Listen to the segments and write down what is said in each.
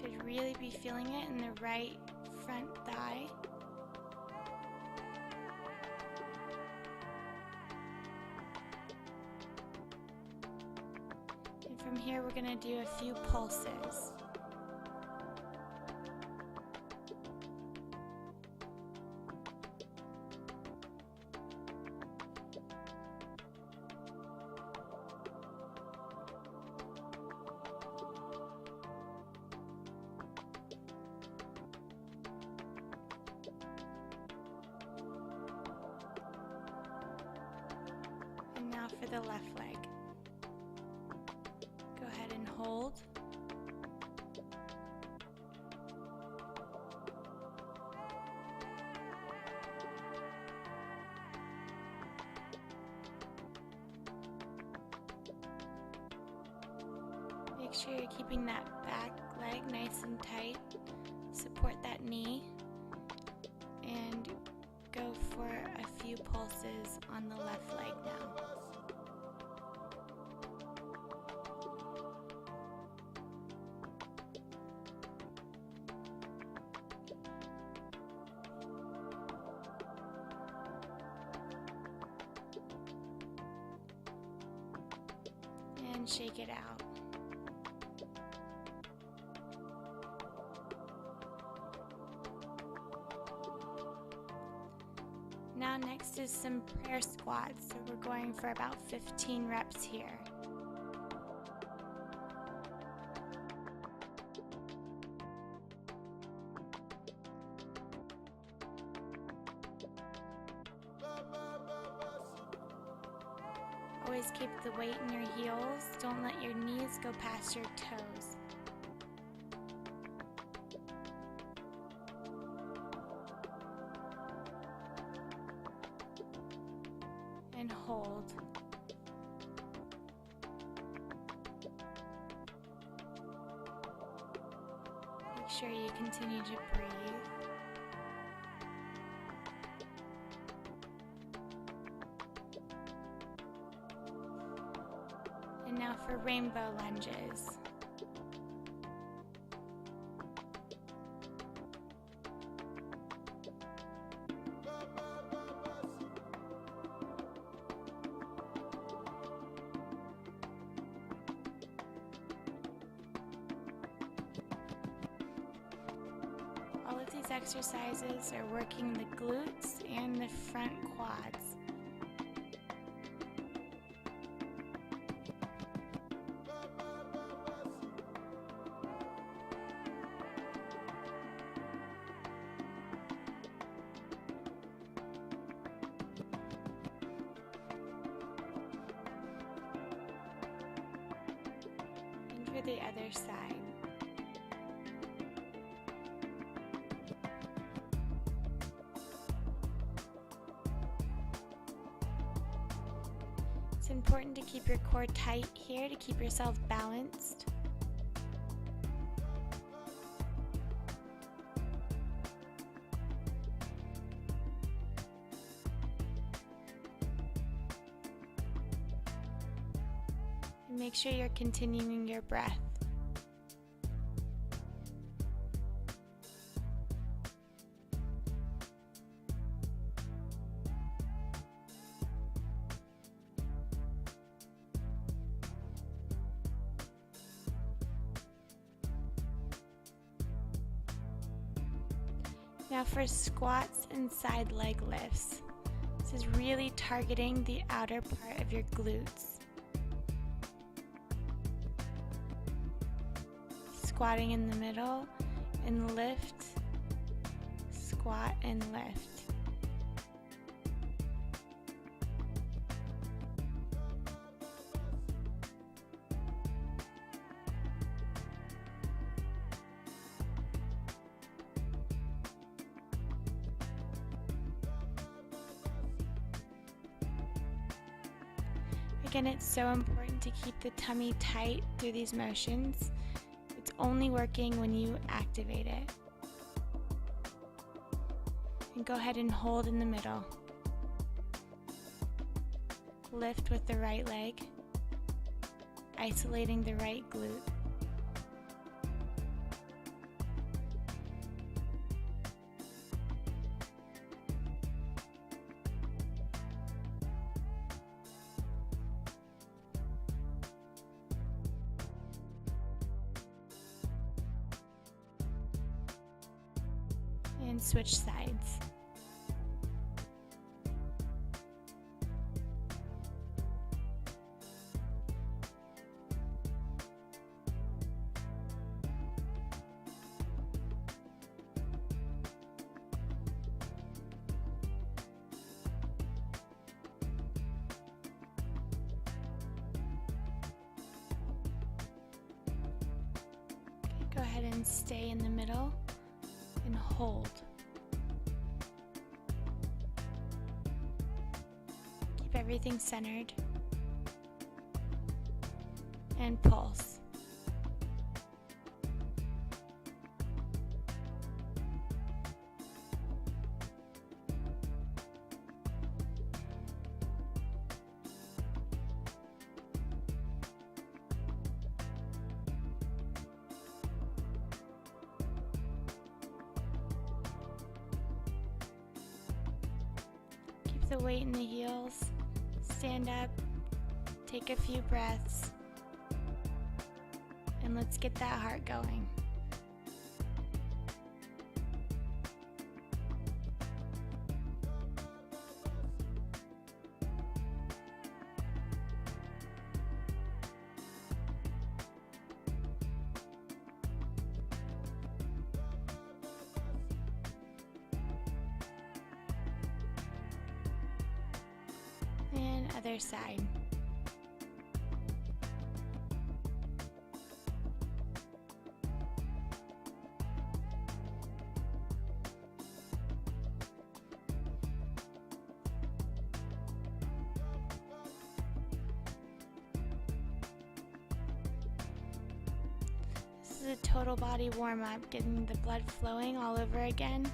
Should really be feeling it in the right front thigh. And from here we're going to do a few pulses. Now for the left leg. Go ahead and hold. Make sure you're keeping that back leg nice and tight. Support that knee and go for a few pulses on the left leg now. And shake it out. Now next is some prayer squats, so we're going for about 15 reps here. Always keep the weight in your heels. Don't let your knees go past your toes. And hold. Make sure you continue to breathe. And now for rainbow lunges. All of these exercises are working the glutes and the front quads. And for the other side. It's important to keep your core tight here to keep yourself balanced. And make sure you're continuing your breath. Now for squats and side leg lifts. This is really targeting the outer part of your glutes. Squatting in the middle and lift, squat and lift. Again, it's so important to keep the tummy tight through these motions. It's only working when you activate it. And go ahead and hold in the middle. Lift with the right leg, isolating the right glute. and switch sides. Go ahead and stay in the middle and hold. Keep everything centered and pulse. The weight in the heels, stand up, take a few breaths, and let's get that heart going. And other side. This is a total body warm-up, getting the blood flowing all over again.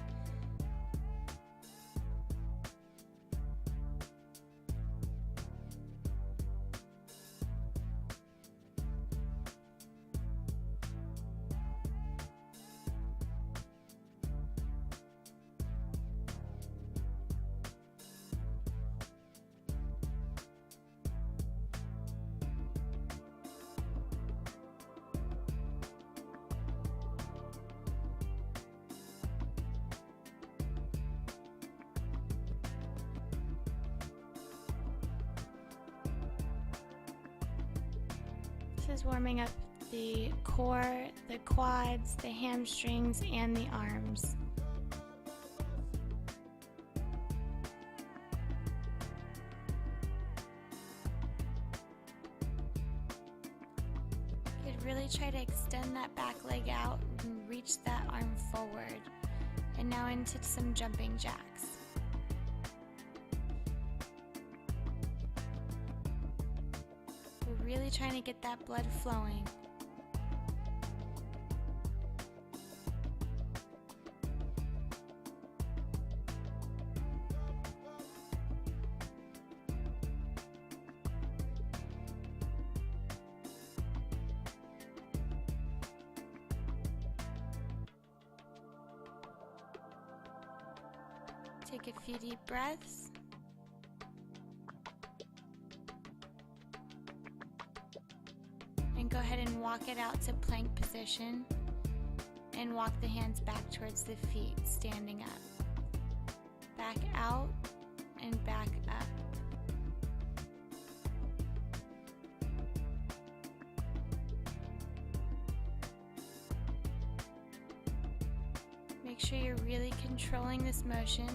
This is warming up the core, the quads, the hamstrings, and the arms. You could really try to extend that back leg out and reach that arm forward. And now into some jumping jacks. Really trying to get that blood flowing. Take a few deep breaths. And go ahead and walk it out to plank position and walk the hands back towards the feet, standing up. Back out and back up. Make sure you're really controlling this motion,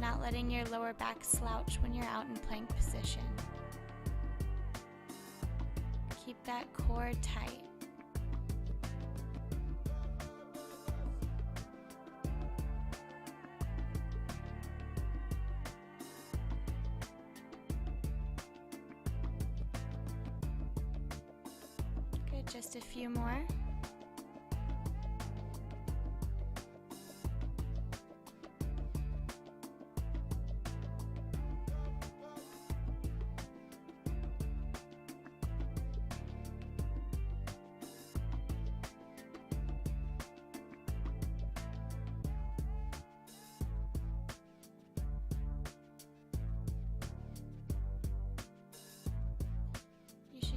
not letting your lower back slouch when you're out in plank position. Keep that core tight. Good, just a few more.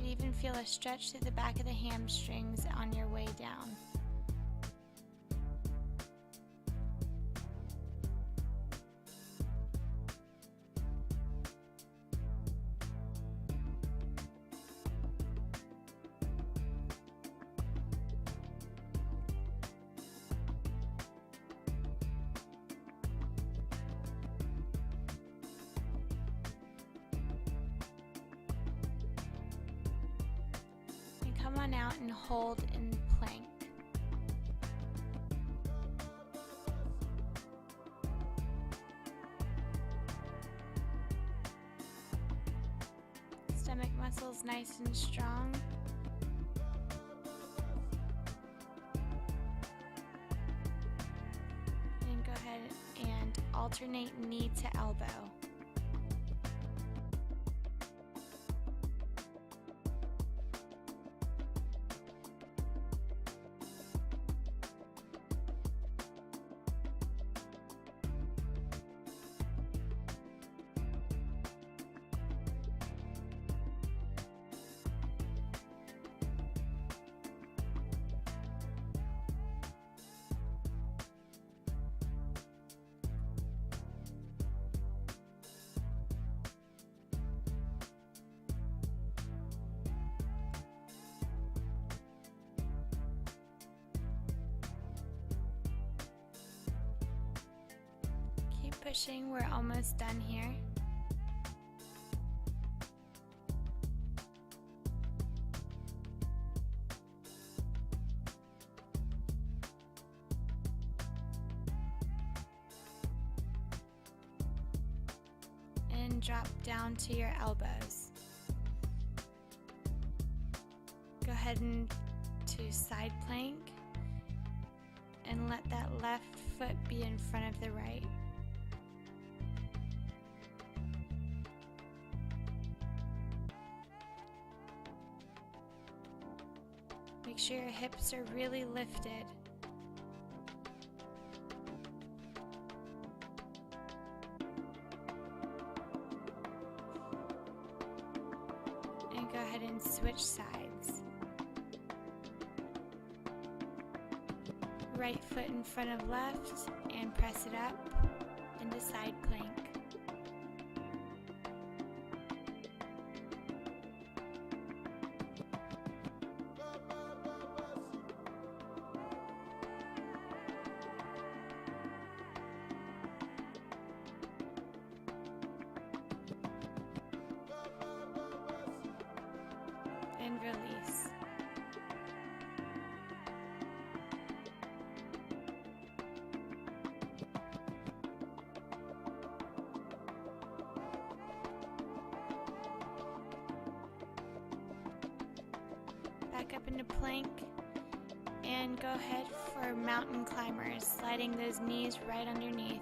Even feel a stretch through the back of the hamstrings on your way down. come on out and hold in plank. Stomach muscles nice and strong. And go ahead and alternate knee to elbow. Pushing, we're almost done here. And drop down to your elbows. Go ahead and to side plank and let that left foot be in front of the right. Make sure your hips are really lifted. And go ahead and switch sides. Right foot in front of left and press it up into side plank. And release. Back up into plank and go ahead for mountain climbers, sliding those knees right underneath.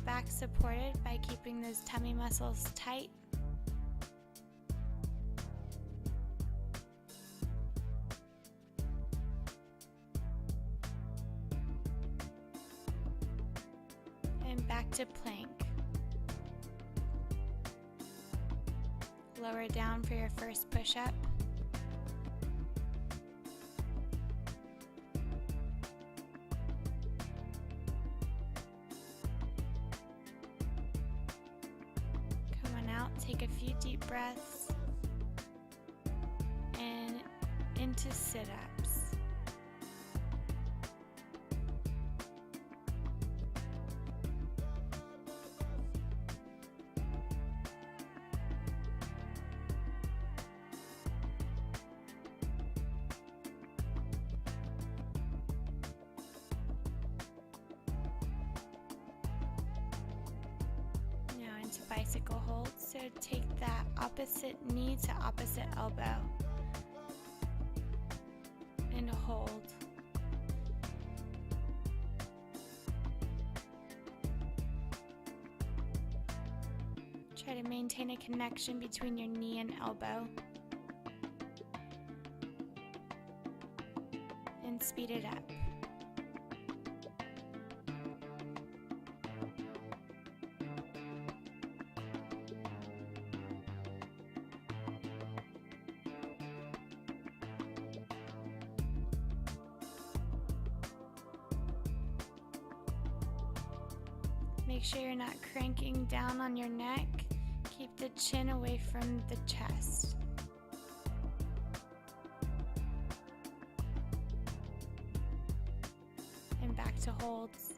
Back supported by keeping those tummy muscles tight. And back to plank. Lower down for your first push-up. Take a few deep breaths and into sit-ups. Into bicycle hold, so take that opposite knee to opposite elbow and hold. Try to maintain a connection between your knee and elbow and speed it up. Make sure you're not cranking down on your neck. Keep the chin away from the chest. to holds.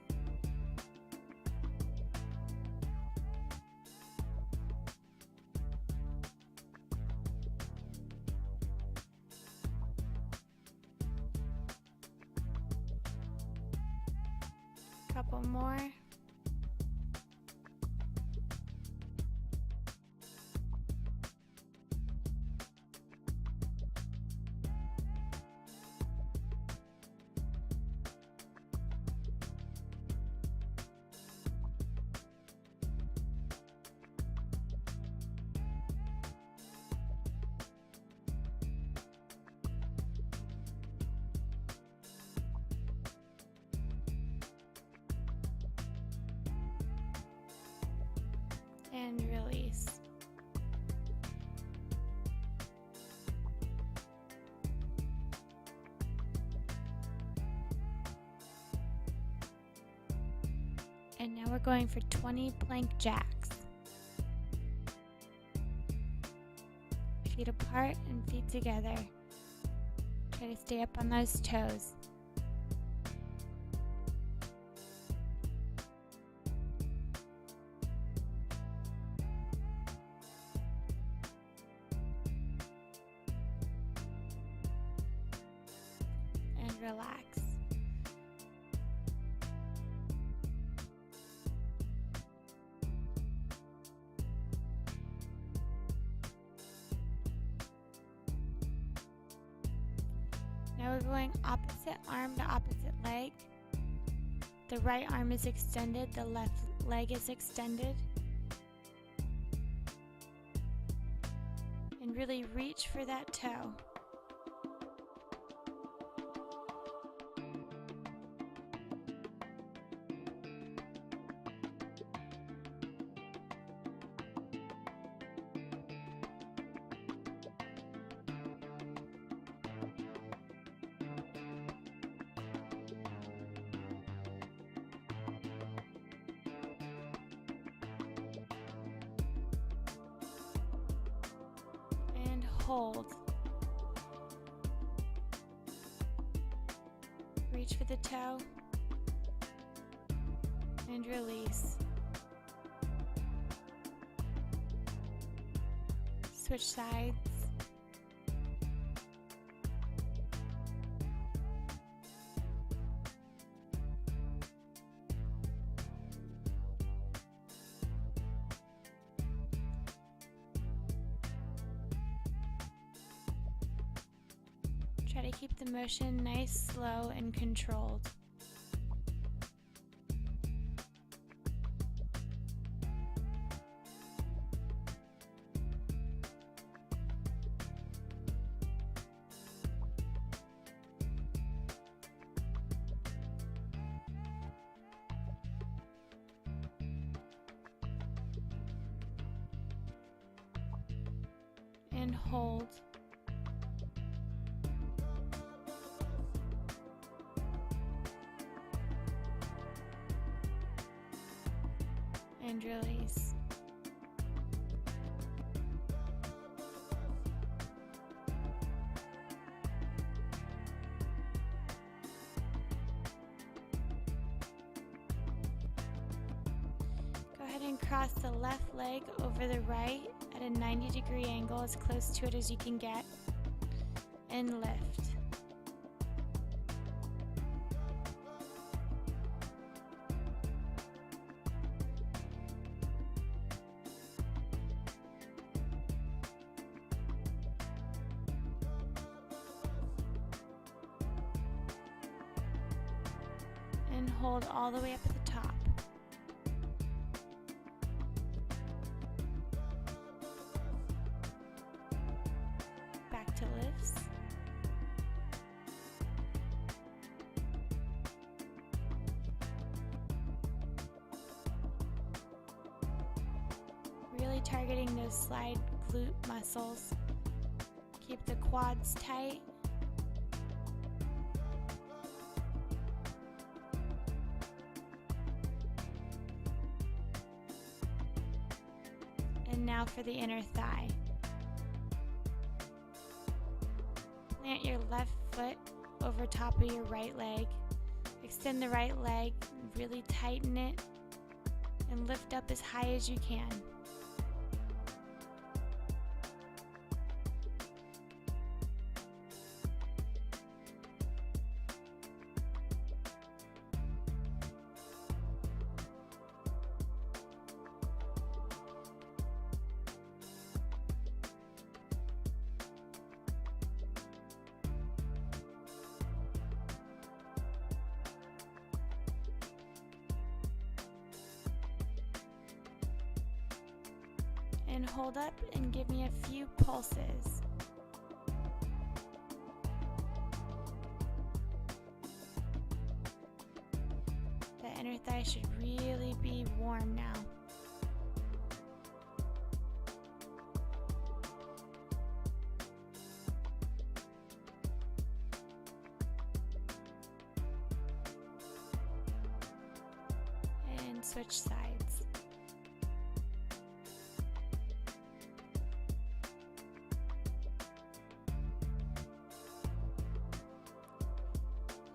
Couple more. And release. And now we're going for 20 plank jacks. Feet apart and feet together. Try to stay up on those toes. Relax. Now we're going opposite arm to opposite leg. The right arm is extended, the left leg is extended. And really reach for that toe. Hold. Reach for the toe and release. Switch sides. Try to keep the motion nice, slow, and controlled. And hold. And release. Go ahead and cross the left leg over the right at a 90-degree angle, as close to it as you can get, and lift. And hold all the way up at the top. Back to lifts. Really targeting those slide glute muscles. Keep the quads tight. And now for the inner thigh. Plant your left foot over top of your right leg. Extend the right leg, really tighten it, and lift up as high as you can. And hold up and give me a few pulses. The inner thigh should really be warm now. And switch sides.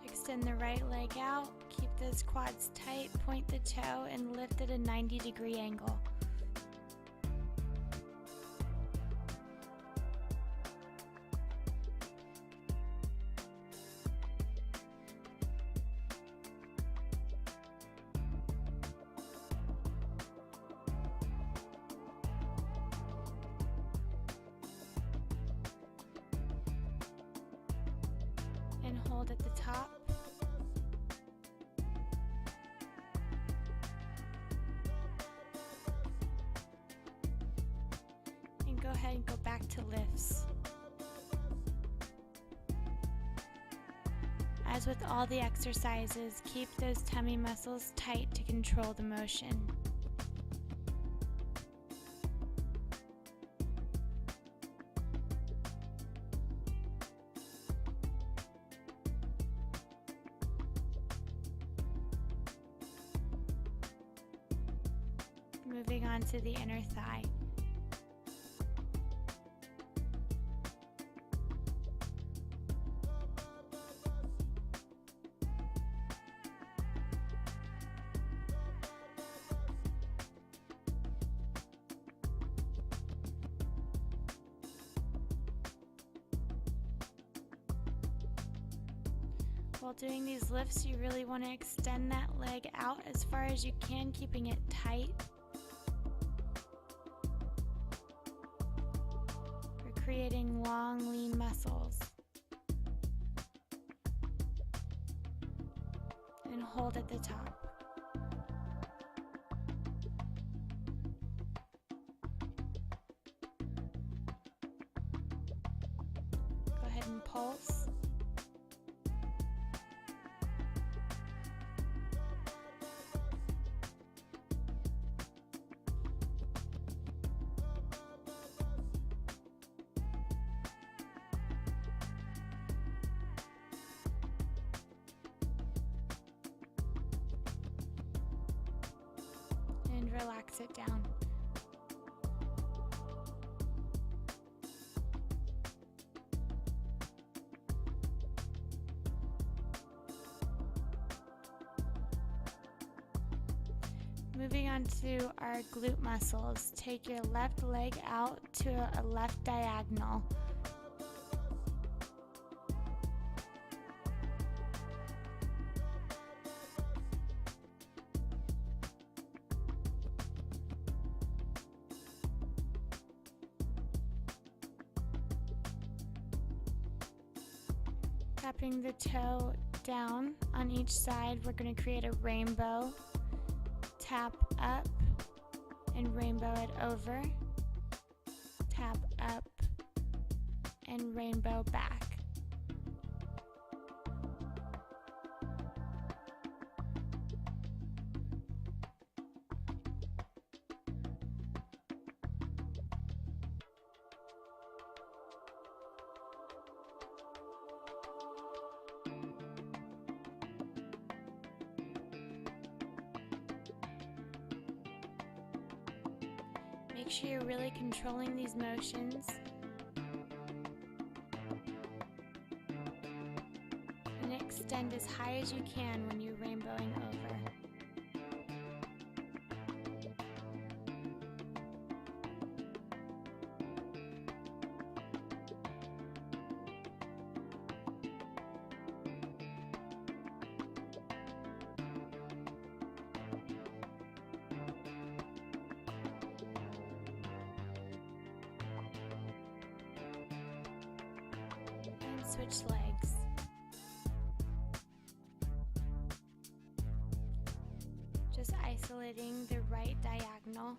Extend the right leg out, keep those quads tight, point the toe, and lift at a 90-degree angle. And hold at the top. And go ahead and go back to lifts. As with all the exercises, keep those tummy muscles tight to control the motion. Moving on to the inner thigh. While doing these lifts, you really want to extend that leg out as far as you can, keeping it tight. We're creating long, lean muscles. And hold at the top. Go ahead and pulse. And relax it down. Moving on to our glute muscles. Take your left leg out to a left diagonal. Tapping the toe down on each side, we're going to create a rainbow. Tap up and rainbow it over. Tap up and rainbow back. Make sure you're really controlling these motions. And extend as high as you can when you're rainbowing over. And switch legs. Just isolating the right diagonal.